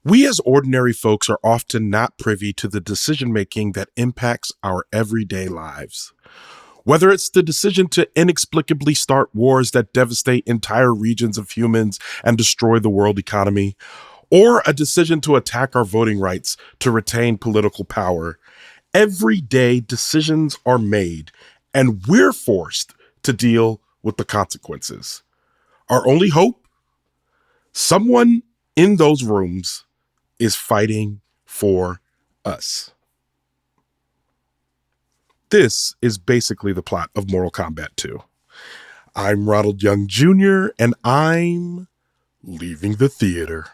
We as ordinary folks are often not privy to the decision making that impacts our everyday lives. Whether it's the decision to inexplicably start wars that devastate entire regions of humans and destroy the world economy, or a decision to attack our voting rights to retain political power, everyday decisions are made, and we're forced to deal with the consequences. Our only hope? Someone in those rooms is fighting for us. This is basically the plot of Mortal Kombat II. I'm Ronald Young Jr., and I'm leaving the theater.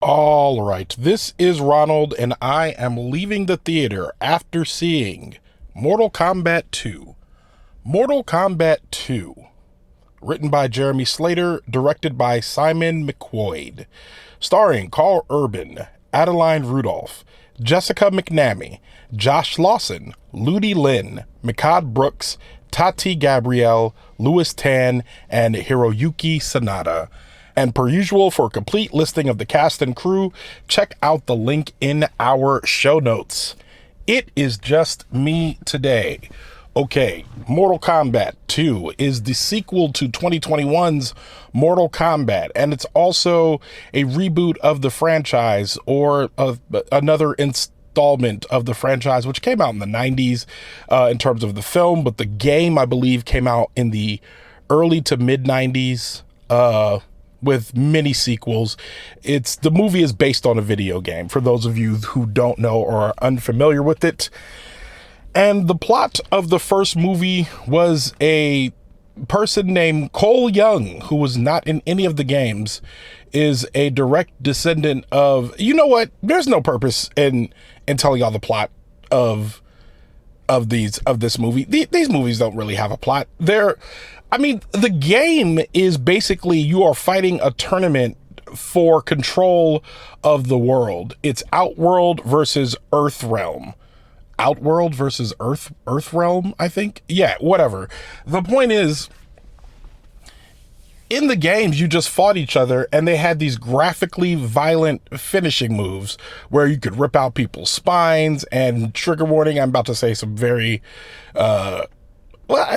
All right, this is Ronald, and I am leaving the theater after seeing Mortal Kombat II. Mortal Kombat II, written by Jeremy Slater, directed by Simon McQuoid, starring Karl Urban, Adeline Rudolph, Jessica McNAmee, Josh Lawson, Ludi Lin, Mehcad Brooks, Tati Gabrielle, Louis Tan, and Hiroyuki Sanada. And per usual, for a complete listing of the cast and crew, check out the link in our show notes. It is just me today. Okay, Mortal Kombat 2 is the sequel to 2021's Mortal Kombat, and it's also a reboot of the franchise, or of another installment of the franchise, which came out in the 90s in terms of the film, but the game, I believe, came out in the early to mid 90s. With many sequels. The movie is based on a video game, for those of you who don't know or are unfamiliar with it. And the plot of the first movie was a person named Cole Young, who was not in any of the games, is a direct descendant of, you know what? There's no purpose in telling y'all the plot of this movie. These movies don't really have a plot. The game is basically you are fighting a tournament for control of the world. It's Outworld versus Earth Realm. Outworld versus Earth Realm, I think. Yeah, whatever. The point is, in the games, you just fought each other, and they had these graphically violent finishing moves where you could rip out people's spines. And trigger warning, I'm about to say some very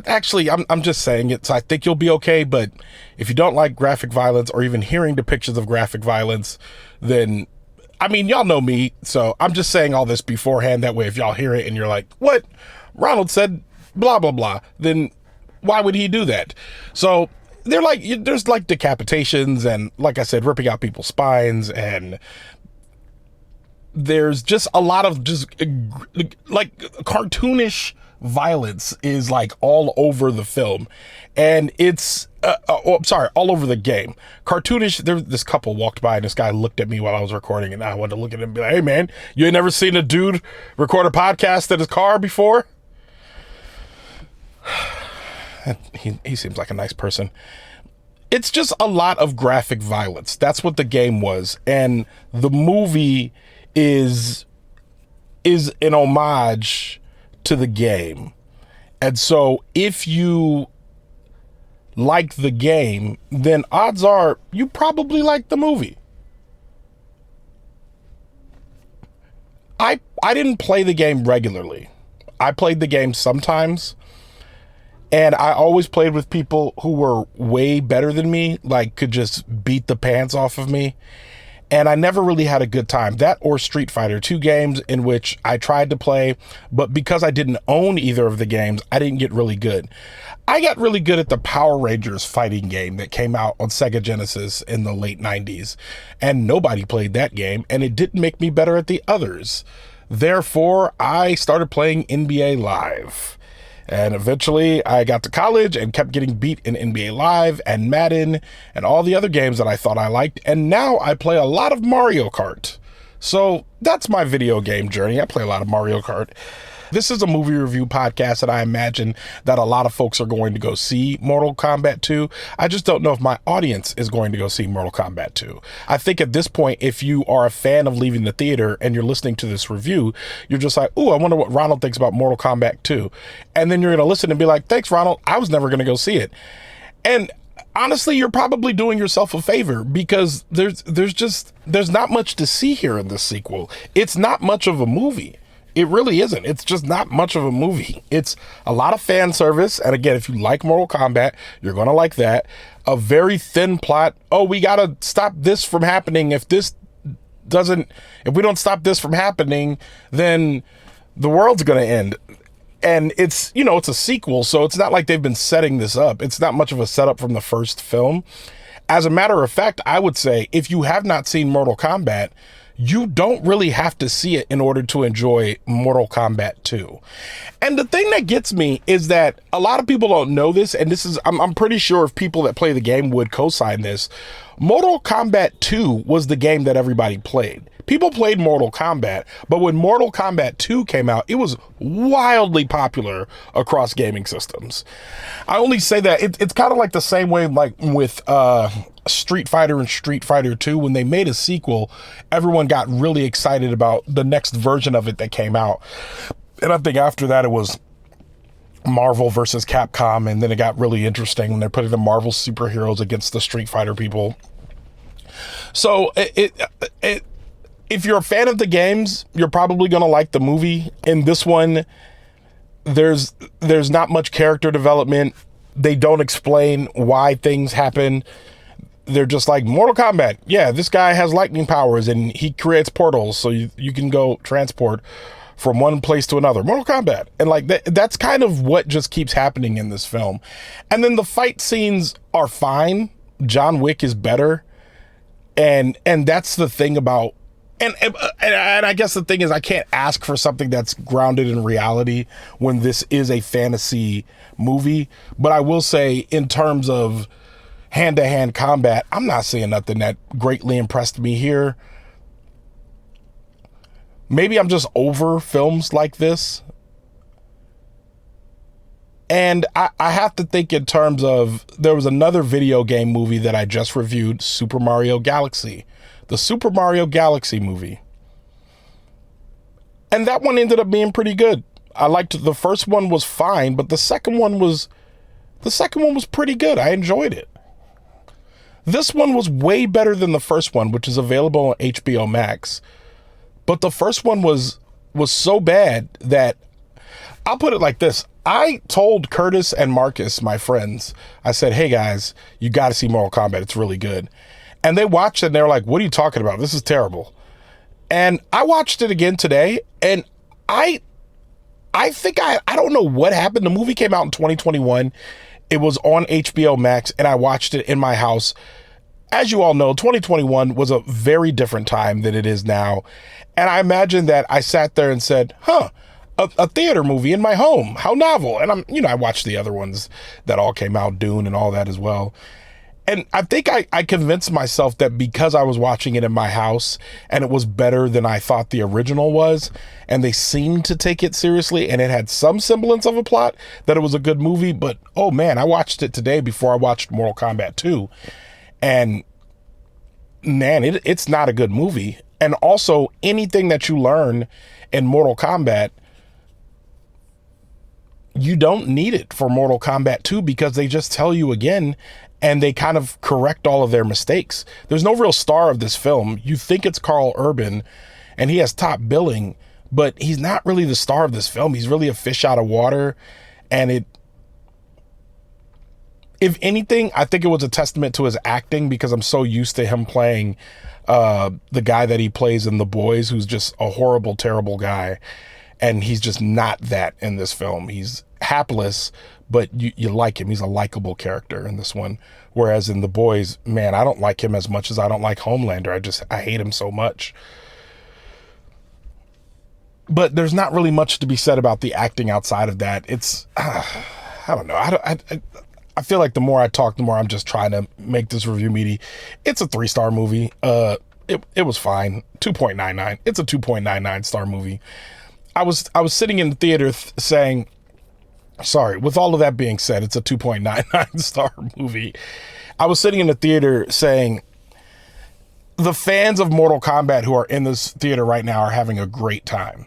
actually, I'm just saying it, so I think you'll be okay. But if you don't like graphic violence or even hearing depictions of graphic violence, then, y'all know me, so I'm just saying all this beforehand. That way, if y'all hear it and you're like, what? Ronald said blah, blah, blah, then why would he do that? So there's like decapitations and, like I said, ripping out people's spines, and there's just a lot of just like cartoonish violence is like all over the film, and it's all over the game. Cartoonish. This couple walked by, and this guy looked at me while I was recording, and I wanted to look at him and be like, hey man, you ain't never seen a dude record a podcast in his car before? He seems like a nice person. It's just a lot of graphic violence. That's what the game was, and the movie is an homage to the game. And so if you like the game, then odds are you probably like the movie. I didn't play the game regularly. I played the game sometimes, and I always played with people who were way better than me, like could just beat the pants off of me. and I never really had a good time. That or Street Fighter, two games in which I tried to play, but because I didn't own either of the games, I didn't get really good. I got really good at the Power Rangers fighting game that came out on Sega Genesis in the late 90s, and nobody played that game, and it didn't make me better at the others. Therefore, I started playing NBA Live. And eventually I got to college and kept getting beat in NBA Live and Madden and all the other games that I thought I liked. And now I play a lot of Mario Kart. So that's my video game journey. I play a lot of Mario Kart. This is a movie review podcast, and I imagine that a lot of folks are going to go see Mortal Kombat 2. I just don't know if my audience is going to go see Mortal Kombat 2. I think at this point, if you are a fan of leaving the theater and you're listening to this review, you're just like, ooh, I wonder what Ronald thinks about Mortal Kombat 2. And then you're going to listen and be like, thanks, Ronald. I was never going to go see it. And honestly, you're probably doing yourself a favor, because there's not much to see here in this sequel. It's not much of a movie. It really isn't. It's just not much of a movie. It's a lot of fan service. And again, if you like Mortal Kombat, you're going to like that. A very thin plot. Oh, we got to stop this from happening. If we don't stop this from happening, then the world's going to end. And it's a sequel, so it's not like they've been setting this up. It's not much of a setup from the first film. As a matter of fact, I would say if you have not seen Mortal Kombat, you don't really have to see it in order to enjoy Mortal Kombat 2. And the thing that gets me is that a lot of people don't know this, and I'm pretty sure if people that play the game would co-sign this. Mortal Kombat 2 was the game that everybody played. People played Mortal Kombat, but when Mortal Kombat 2 came out, it was wildly popular across gaming systems. I only say that it's kind of like the same way like with Street Fighter and Street Fighter 2. When they made a sequel, everyone got really excited about the next version of it that came out. And I think after that it was Marvel versus Capcom, and then it got really interesting when they're putting the Marvel superheroes against the Street Fighter people. So if you're a fan of the games, you're probably going to like the movie. In this one, there's not much character development. They don't explain why things happen. They're just like, Mortal Kombat. Yeah, this guy has lightning powers and he creates portals so you can go transport from one place to another. Mortal Kombat. And like that's kind of what just keeps happening in this film. And then the fight scenes are fine. John Wick is better. And that's the thing about, and I guess the thing is, I can't ask for something that's grounded in reality when this is a fantasy movie. But I will say, in terms of hand-to-hand combat, I'm not seeing nothing that greatly impressed me here. Maybe I'm just over films like this. And I have to think in terms of, there was another video game movie that I just reviewed, Super Mario Galaxy. The Super Mario Galaxy movie. And that one ended up being pretty good. I liked the first one was fine, but the second one was pretty good. I enjoyed it. This one was way better than the first one, which is available on HBO Max. But the first one was so bad that, I'll put it like this. I told Curtis and Marcus, my friends, I said, hey guys, you got to see Mortal Kombat. It's really good. And they watched it and they were like, what are you talking about? This is terrible. And I watched it again today, and I think I don't know what happened. The movie came out in 2021. It was on HBO Max, and I watched it in my house. As you all know, 2021 was a very different time than it is now. And I imagine that I sat there and said, a theater movie in my home. How novel. And I watched the other ones that all came out, Dune and all that as well. And I think I convinced myself that because I was watching it in my house and it was better than I thought the original was, and they seemed to take it seriously and it had some semblance of a plot, that it was a good movie. But, oh man, I watched it today before I watched Mortal Kombat 2. And man, it's not a good movie. And also, anything that you learn in Mortal Kombat, you don't need it for Mortal Kombat 2, because they just tell you again, and they kind of correct all of their mistakes. There's no real star of this film. You think it's Karl Urban, and he has top billing, but he's not really the star of this film. He's really a fish out of water, and If anything, I think it was a testament to his acting because I'm so used to him playing the guy that he plays in The Boys, who's just a horrible, terrible guy. And he's just not that in this film. He's hapless, but you like him. He's a likable character in this one. Whereas in The Boys, man, I don't like him as much as I don't like Homelander. I hate him so much. But there's not really much to be said about the acting outside of that. It's, I don't know. I feel like the more I talk, the more I'm just trying to make this review meaty. It's a 3-star movie. It was fine. 2.99. It's a 2.99 star movie. I was sitting in the theater saying, sorry, with all of that being said, it's a 2.99 star movie. I was sitting in the theater saying, the fans of Mortal Kombat who are in this theater right now are having a great time.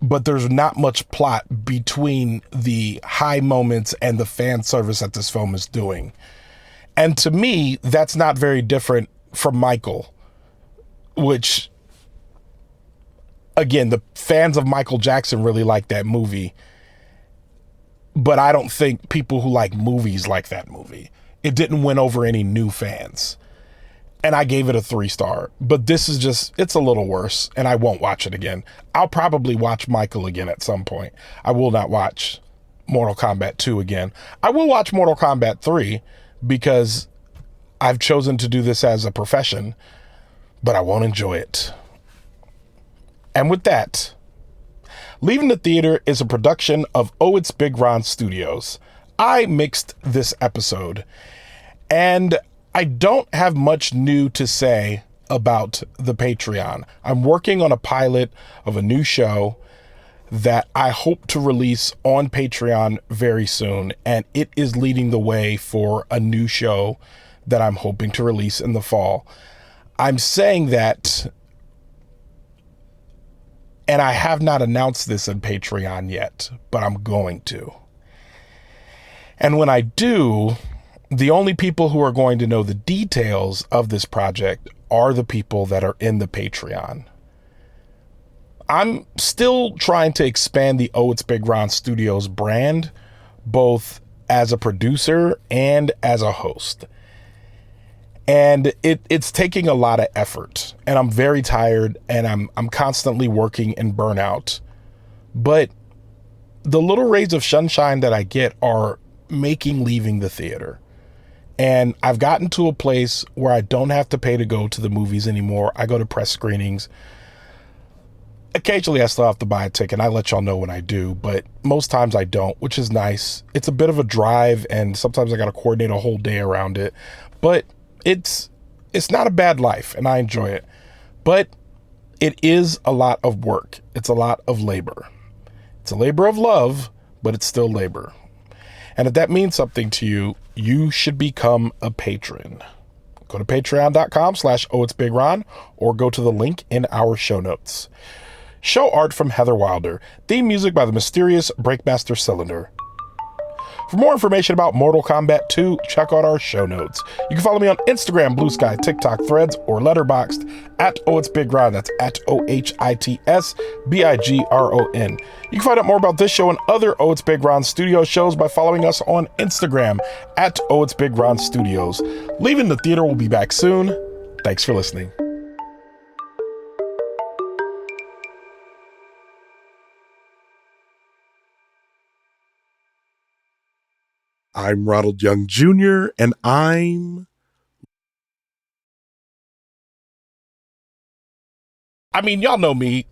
But there's not much plot between the high moments and the fan service that this film is doing. And to me, that's not very different from Michael, which, again, the fans of Michael Jackson really like that movie. But I don't think people who like movies like that movie. It didn't win over any new fans. And I gave it a 3-star. But this is just, it's a little worse. And I won't watch it again. I'll probably watch Michael again at some point. I will not watch Mortal Kombat 2 again. I will watch Mortal Kombat 3 because I've chosen to do this as a profession. But I won't enjoy it. And with that, Leaving the Theater is a production of Oh It's Big Ron Studios. I mixed this episode, and I don't have much new to say about the Patreon. I'm working on a pilot of a new show that I hope to release on Patreon very soon, and it is leading the way for a new show that I'm hoping to release in the fall. I'm saying that, and I have not announced this in Patreon yet, but I'm going to. And when I do, the only people who are going to know the details of this project are the people that are in the Patreon. I'm still trying to expand the Oh It's Big Ron Studios brand, both as a producer and as a host. And it's taking a lot of effort, and I'm very tired, and I'm constantly working in burnout. But the little rays of sunshine that I get are making Leaving the Theater. And I've gotten to a place where I don't have to pay to go to the movies anymore. I go to press screenings. Occasionally I still have to buy a ticket. I let y'all know when I do, but most times I don't, which is nice. It's a bit of a drive, and sometimes I got to coordinate a whole day around it. But it's not a bad life, and I enjoy it. But it is a lot of work. It's a lot of labor. It's a labor of love, but it's still labor. And if that means something to you, you should become a patron. Go to patreon.com/ohitsbigron or go to the link in our show notes. Show art from Heather Wilder. Theme music by the mysterious Breakmaster Cylinder. For more information about Mortal Kombat 2, check out our show notes. You can follow me on Instagram, Blue Sky, TikTok, Threads, or Letterboxd at ohitsbigron. That's at OHITSBIGRON. You can find out more about this show and other Oh It's Big Ron Studios shows by following us on Instagram at Oh It's Big Ron Studios. Leaving the Theater will be back soon. Thanks for listening. I'm Ronald Young Jr., and y'all know me.